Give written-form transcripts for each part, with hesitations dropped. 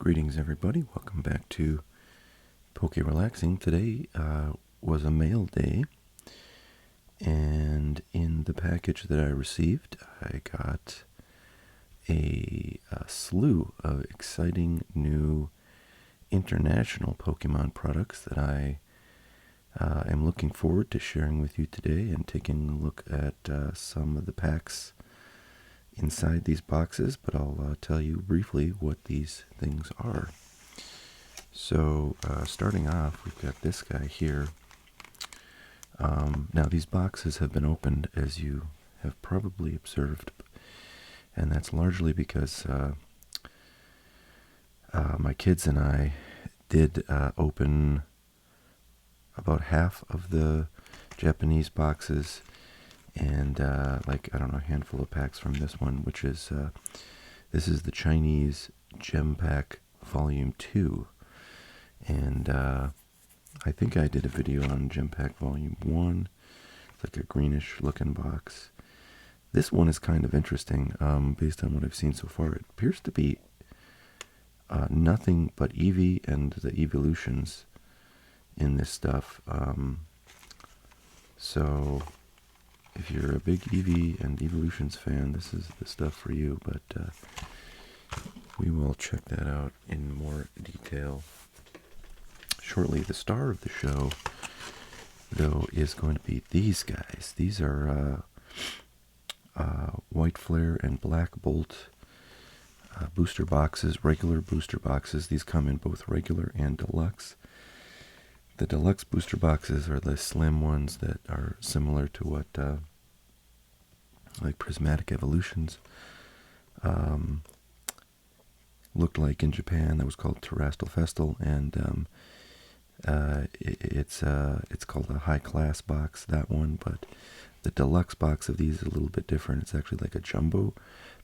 Greetings, everybody. Welcome back to Poke Relaxing. Today was a mail day, and in the package that I received, I got a slew of exciting new international Pokemon products that I am looking forward to sharing with you today and taking a look at some of the packs inside these boxes, but I'll tell you briefly what these things are. So starting off, we've got this guy here. Now these boxes have been opened, as you have probably observed, and that's largely because my kids and I did open about half of the Japanese boxes, and like, I don't know, a handful of packs from this one, which is this is the Chinese Gemack Volume 2, and I think I did a video on Gemack Volume 1. It's like a greenish looking box. This one is kind of interesting, based on what I've seen so far. It appears to be nothing but Eevee and the evolutions in this stuff. So if you're a big Eevee and Evolutions fan, this is the stuff for you, but we will check that out in more detail shortly. The star of the show, though, is going to be these guys. These are White Flare and Black Bolt booster boxes, regular booster boxes. These come in both regular and deluxe. The deluxe booster boxes are the slim ones that are similar to what like Prismatic Evolutions looked like in Japan. That was called Terastal Festal, and it's called a high class box, that one. But the deluxe box of these is a little bit different. It's actually like a jumbo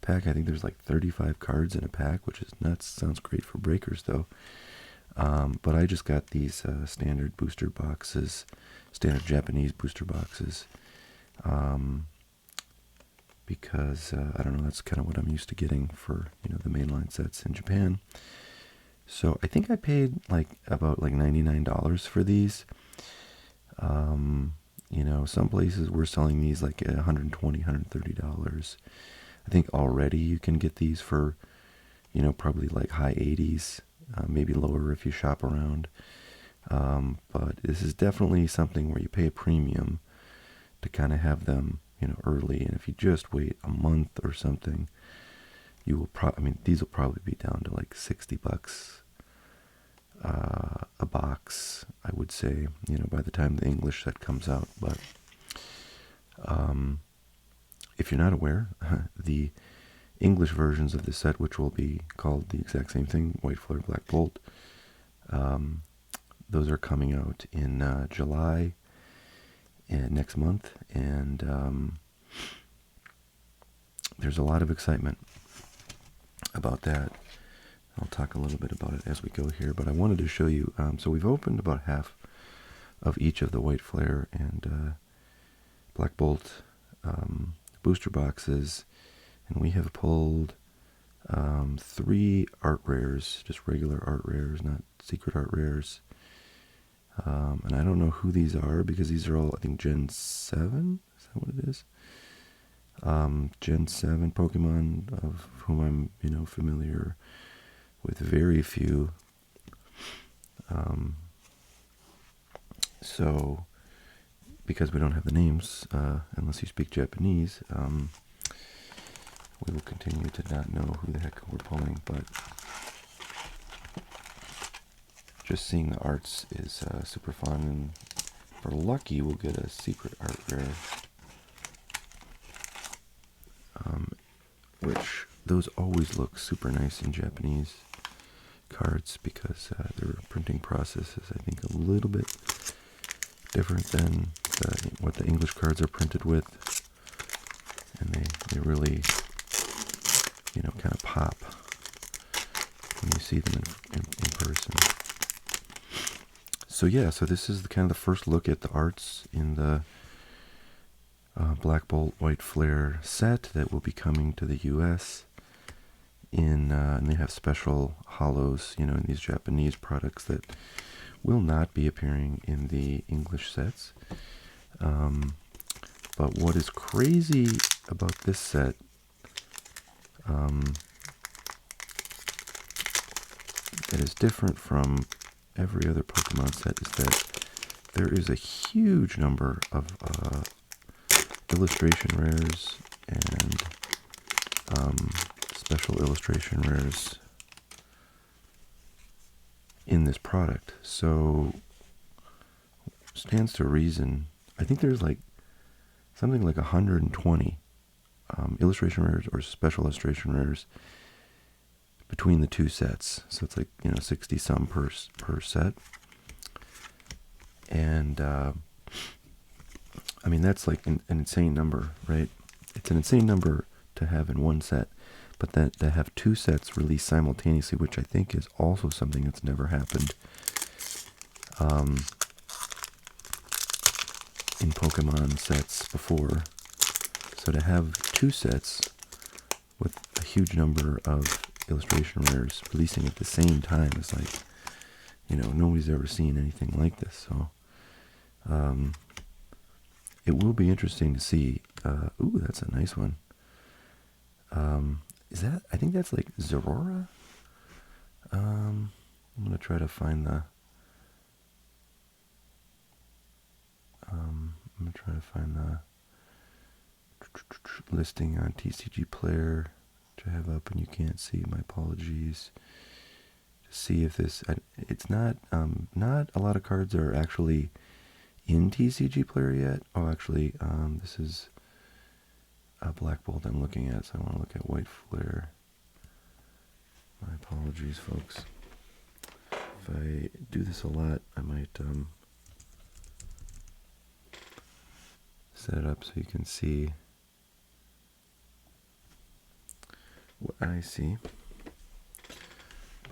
pack. I think there's like 35 cards in a pack, which is nuts. Sounds great for breakers, though. But I just got these standard booster boxes, standard Japanese booster boxes, because I don't know, that's kind of what I'm used to getting for, you know, the mainline sets in Japan. So I think I paid about $99 for these. You know, some places were selling these like $120, $130. I think already you can get these for, you know, probably like high 80s. Maybe lower if you shop around. But this is definitely something where you pay a premium to kind of have them, you know, early. And if you just wait a month or something, you will these will probably be down to like $60 a box, I would say, you know, by the time the English set comes out. But if you're not aware, the English versions of the set, which will be called the exact same thing, White Flare, Black Bolt, those are coming out in July next month, and there's a lot of excitement about that. I'll talk a little bit about it as we go here, but I wanted to show you, so we've opened about half of each of the White Flare and Black Bolt booster boxes, and we have pulled 3 art rares, just regular art rares, not secret art rares. And I don't know who these are, because these are all, I think, Gen 7? Is that what it is? Gen 7 Pokemon, of whom I'm, you know, familiar with very few. So, because we don't have the names, unless you speak Japanese, we will continue to not know who the heck we're pulling, but just seeing the arts is super fun, and if we're lucky, we'll get a secret art rare, which those always look super nice in Japanese cards, because their printing process is, I think, a little bit different than what the English cards are printed with, and they really, you know, kind of pop when you see them in person. So yeah, so this is kind of the first look at the arts in the Black Bolt White Flare set that will be coming to the US. and they have special hollows, you know, in these Japanese products that will not be appearing in the English sets. But what is crazy about this set, that is different from every other Pokemon set, is that there is a huge number of illustration rares and special illustration rares in this product. So, stands to reason, I think there's like something like 120 illustration rares or special illustration rares between the two sets. So it's like, you know, 60 some per set. And I mean, that's like an insane number, right? It's an insane number to have in one set, but then to have two sets released simultaneously, which I think is also something that's never happened in Pokemon sets before. So to have two sets with a huge number of illustration rares releasing at the same time is like, you know, nobody's ever seen anything like this. So it will be interesting to see. Ooh, that's a nice one. Is that, I think that's like Zorora? I'm going to try to find the, listing on TCG Player, which I have up and you can't see. My apologies. To see if this, it's not a lot of cards are actually in TCG Player yet. Oh, actually, this is a Black Bolt I'm looking at, so I want to look at White Flare. My apologies, folks. If I do this a lot, I might set it up so you can see what I see.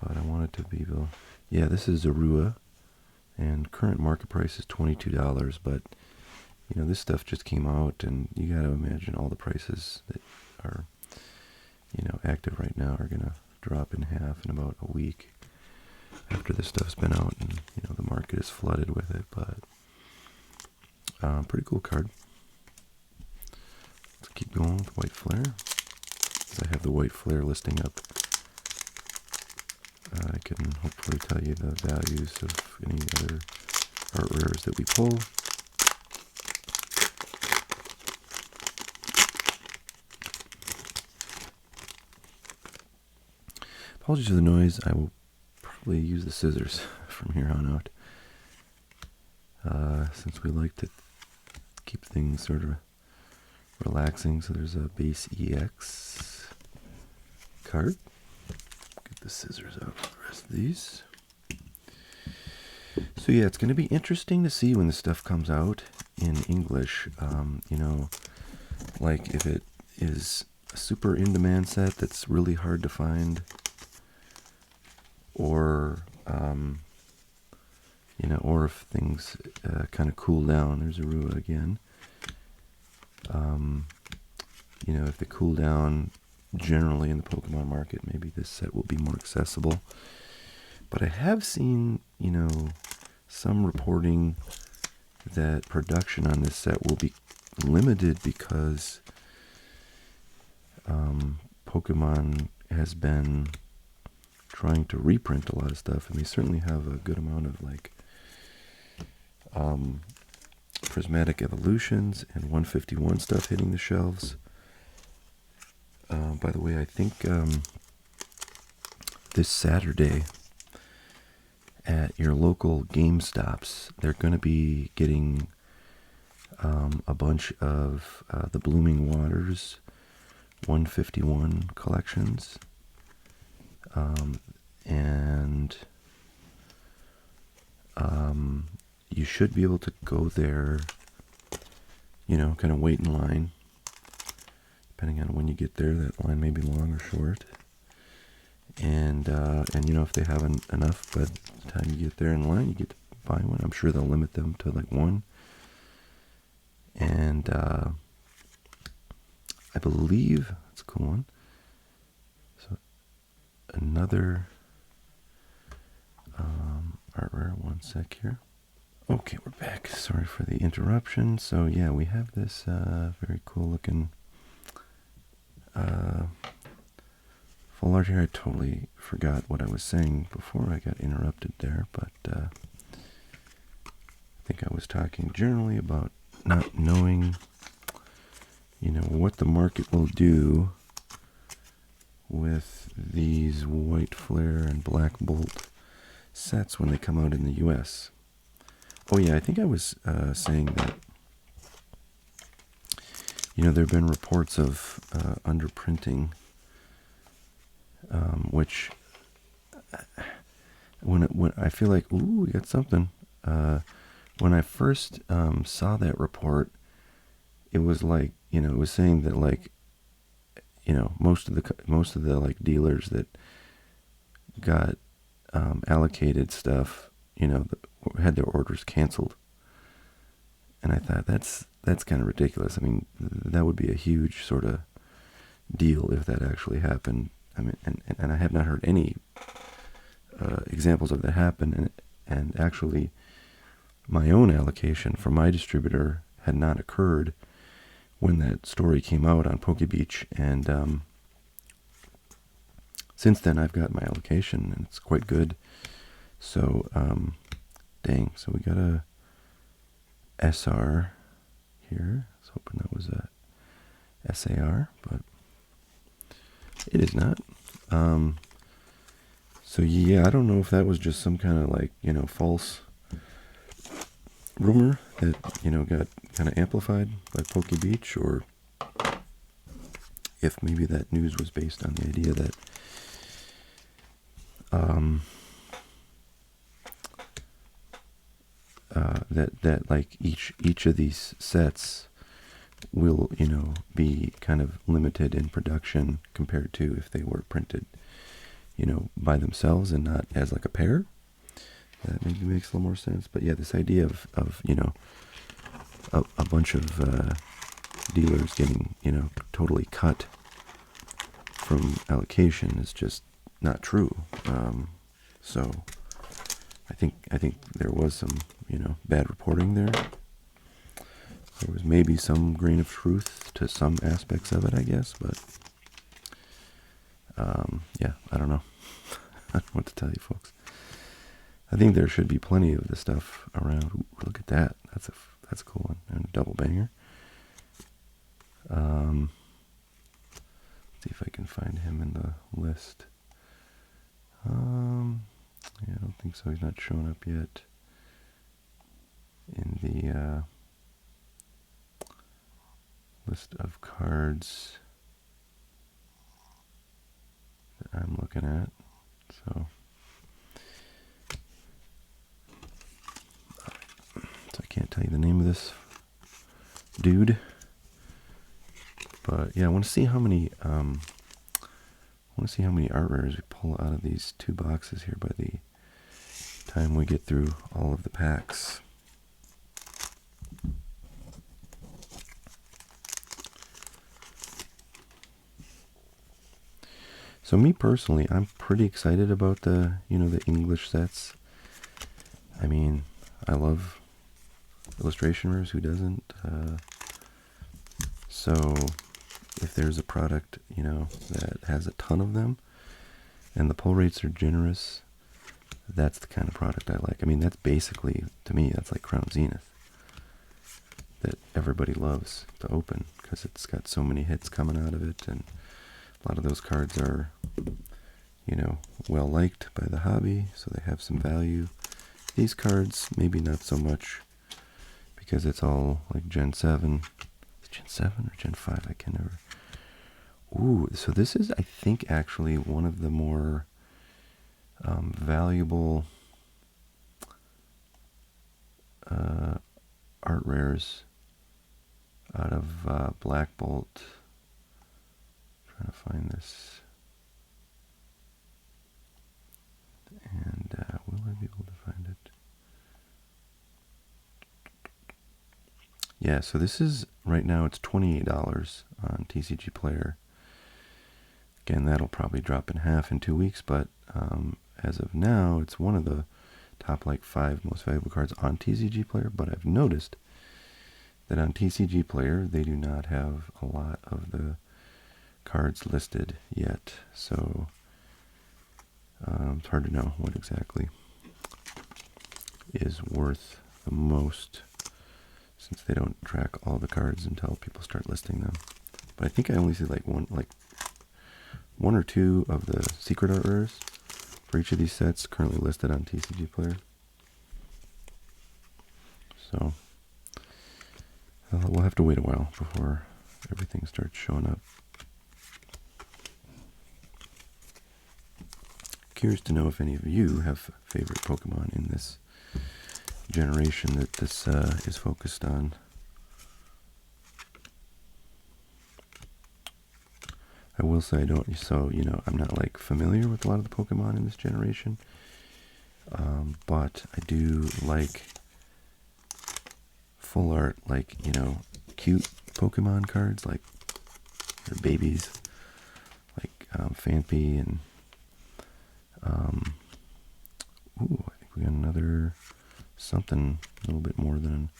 But I want it to be, yeah, this is Zorua, and current market price is $22, but you know, this stuff just came out, and you got to imagine all the prices that are, you know, active right now are going to drop in half in about a week after this stuff's been out, and, you know, the market is flooded with it. But pretty cool card. Let's keep going with White Flare. As I have the White Flare listing up, I can hopefully tell you the values of any other art rares that we pull. Apologies for the noise. I will probably use the scissors from here on out, since we like to keep things sort of relaxing. So there's a base EX card. Get the scissors out for the rest of these. So yeah, it's going to be interesting to see when this stuff comes out in English. You know, like if it is a super in-demand set that's really hard to find, or you know, or if things kind of cool down. There's Zorua again. You know, if they cool down generally in the Pokemon market, maybe this set will be more accessible. But I have seen, you know, some reporting that production on this set will be limited because Pokemon has been trying to reprint a lot of stuff, and they certainly have a good amount of like Prismatic Evolutions and 151 stuff hitting the shelves. By the way, I think this Saturday at your local GameStops, they're going to be getting a bunch of the Blooming Waters 151 collections. And you should be able to go there, you know, kind of wait in line. Depending on when you get there, that line may be long or short. And you know, if they have enough, by the time you get there in line, you get to buy one. I'm sure they'll limit them to like one. And I believe, that's a cool one. So another art rare. One sec here. Okay, we're back. Sorry for the interruption. So yeah, we have this very cool looking full art here. I totally forgot what I was saying before I got interrupted there, but I think I was talking generally about not knowing, what the market will do with these white flare and black bolt sets when they come out in the US. Oh yeah, I think I was saying that, there have been reports of underprinting, which when I feel like, ooh, we got something. When I first saw that report, it was like, it was saying that like, most of the like dealers that got allocated stuff, had their orders canceled. And I thought that's kind of ridiculous. I mean, that would be a huge sort of deal if that actually happened. I mean, and I have not heard any examples of that happen. And actually, my own allocation from my distributor had not occurred when that story came out on Poke Beach. And since then, I've got my allocation, and it's quite good. So, dang. So we got a SR here. I was hoping that was a SAR, but it is not. So yeah, I don't know if that was just some kind of like, false rumor that, got kind of amplified by Poke Beach, or if maybe that news was based on the idea that that like each of these sets will, be kind of limited in production compared to if they were printed, by themselves and not as like a pair. That maybe makes a little more sense. But yeah, this idea of a bunch of dealers getting, totally cut from allocation is just not true. So I think there was some, bad reporting there. There was maybe some grain of truth to some aspects of it, I guess, but yeah, I don't know. I don't know what to tell you, folks. I think there should be plenty of this stuff around. Ooh, look at that. That's a cool one. And a double banger. See if I can find him in the list. Yeah, I don't think so. He's not showing up yet in the list of cards that I'm looking at. So I can't tell you the name of this dude. But yeah, I want to see how many art rares we pull out of these two boxes here by the time we get through all of the packs. So me personally, I'm pretty excited about the, the English sets. I mean, I love illustration rares, who doesn't? So if there's a product, that has a ton of them and the pull rates are generous, that's the kind of product I like. I mean, that's basically, to me, that's like Crown Zenith that everybody loves to open because it's got so many hits coming out of it, and a lot of those cards are, well liked by the hobby, so they have some value. These cards, maybe not so much, because it's all like Gen 7. Is it Gen 7 or Gen 5? I can never. Ooh, so this is, I think, actually one of the more valuable art rares out of Black Bolt. Trying to find this. And will I be able to find it? Yeah, so this is, right now it's $28 on TCG Player. Again, that'll probably drop in half in 2 weeks, but as of now, it's one of the top like 5 most valuable cards on TCG Player. But I've noticed that on TCG Player, they do not have a lot of the cards listed yet, so it's hard to know what exactly is worth the most, since they don't track all the cards until people start listing them. But I think I only see like one or two of the secret art rares for each of these sets currently listed on TCG Player. So we'll have to wait a while before everything starts showing up. Curious to know if any of you have favorite Pokemon in this generation that this is focused on. I will say I'm not like familiar with a lot of the Pokemon in this generation, but I do like full art, like, cute Pokemon cards, like they're babies, like Phanpy and I think we got another something a little bit more than,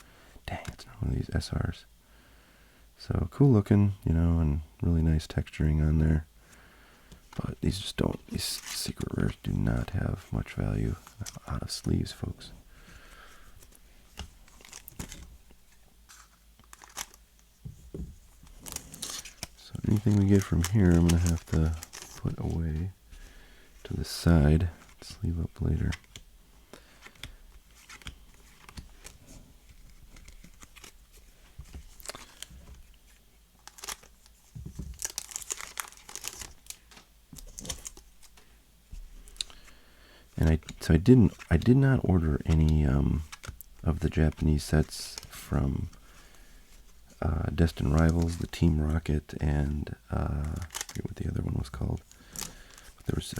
dang, it's not one of these SRs. So cool looking, and really nice texturing on there. But these secret rares do not have much value out of sleeves, folks. So anything we get from here, I'm going to have to put away to the side, sleeve up later. And I did not order any of the Japanese sets from Destined Rivals, the Team Rocket, and I forget what the other one was called. But there was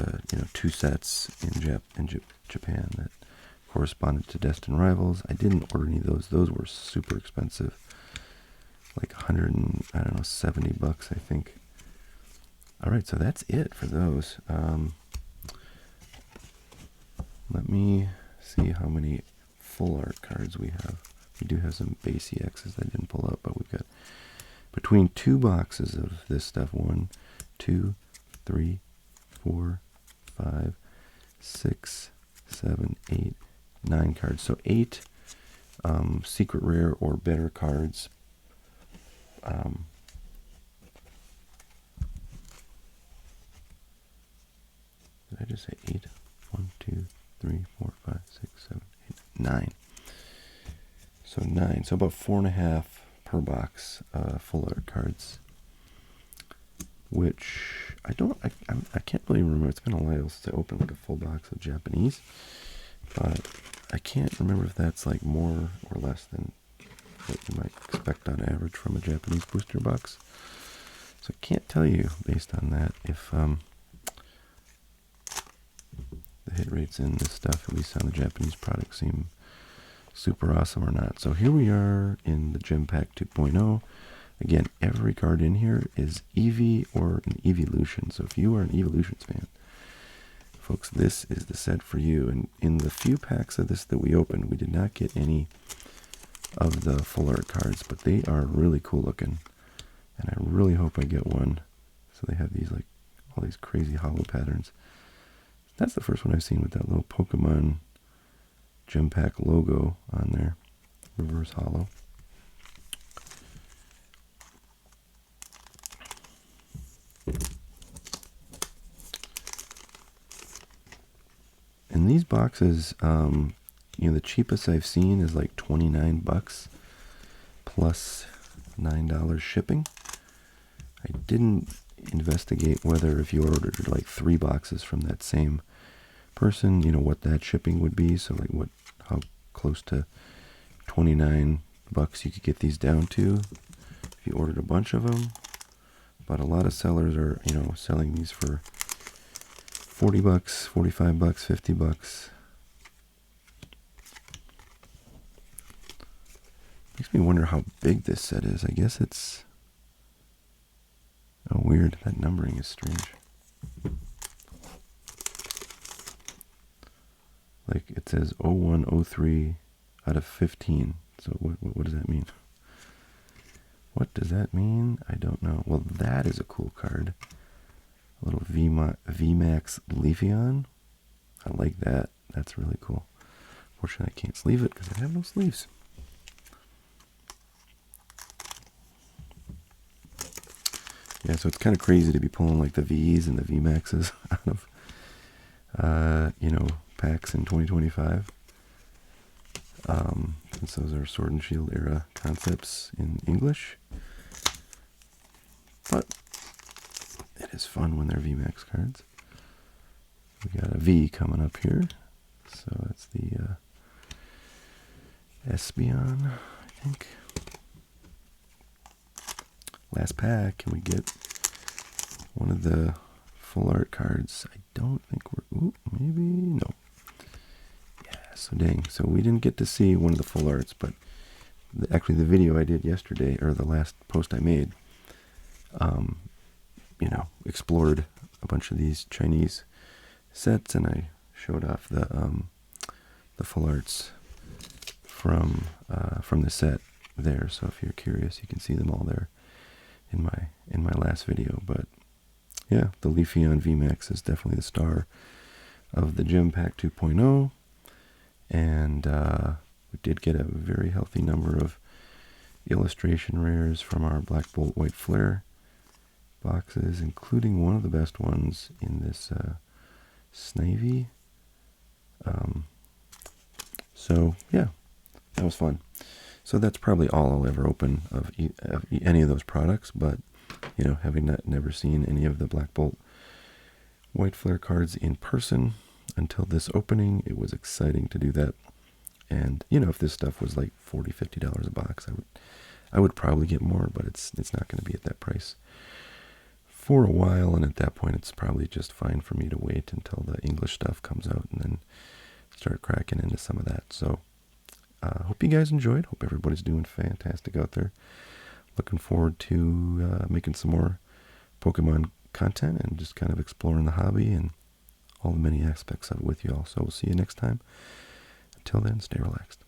2 sets in Japan that corresponded to Destined Rivals. I didn't order any of those. Those were super expensive, like $170, I think. All right, so that's it for those. Let me see how many full art cards we have. We do have some base EXs that I didn't pull up, but we've got between 2 boxes of this stuff. 1, 2, 3, 4, 5, 6, 7, 8, 9 cards. So 8 secret rare or better cards. Did I just say 8? 1, 2, 3, 4, 5, 6, 7, 8, 9. So 9. So about 4.5 per box full art cards. Which I can't really remember. It's been a while since I opened like a full box of Japanese. But I can't remember if that's like more or less than what you might expect on average from a Japanese booster box. So I can't tell you based on that if the hit rates in this stuff, at least on the Japanese product, seem super awesome or not. So here we are in the Gemack 2.0. Again, every card in here is Eevee or an Evolution. So if you are an Evolutions fan, folks, this is the set for you. And in the few packs of this that we opened, we did not get any of the full art cards, but they are really cool looking. And I really hope I get one. So they have these, like, all these crazy hollow patterns. That's the first one I've seen with that little Pokemon Gemack logo on there. Reverse hollow. And these boxes, the cheapest I've seen is like $29 plus $9 shipping. I didn't investigate whether if you ordered like 3 boxes from that same person, what that shipping would be. So like how close to $29 you could get these down to if you ordered a bunch of them. But a lot of sellers are, selling these for $40, $45, $50. Makes me wonder how big this set is. I guess it's... Oh, weird. That numbering is strange. Like it says 0103 out of 15. So what does that mean? What does that mean? I don't know. Well, that is a cool card. A little VMAX Leafeon. I like that. That's really cool. Fortunately, I can't sleeve it because I have no sleeves. Yeah, so it's kind of crazy to be pulling like the V's and the VMAXs out of, you know, packs in 2025. Since those are Sword and Shield era concepts in English. But it is fun when they're VMAX cards. We got a V coming up here. So that's the Espeon, I think. Last pack, can we get one of the full art cards? I don't think we're, ooh, maybe, no. Yeah, so dang, so we didn't get to see one of the full arts, but actually the video I did yesterday, or the last post I made, you know, explored a bunch of these Chinese sets, and I showed off the full arts from the set there. So if you're curious, you can see them all there in my last video. But yeah, the Leafeon VMAX is definitely the star of the Gem Pack 2.0, and we did get a very healthy number of illustration rares from our Black Bolt White Flare boxes, including one of the best ones in this Snivy. So yeah, that was fun. So that's probably all I'll ever open of any of those products, but you know, having never seen any of the Black Bolt White Flare cards in person until this opening, it was exciting to do that. And you know, if this stuff was like $40–50 a box, I would probably get more, but it's not going to be at that price for a while, and at that point it's probably just fine for me to wait until the English stuff comes out and then start cracking into some of that. So hope you guys enjoyed. Hope everybody's doing fantastic out there. Looking forward to making some more Pokemon content and just kind of exploring the hobby and all the many aspects of it with you all. So we'll see you next time. Until then, stay relaxed.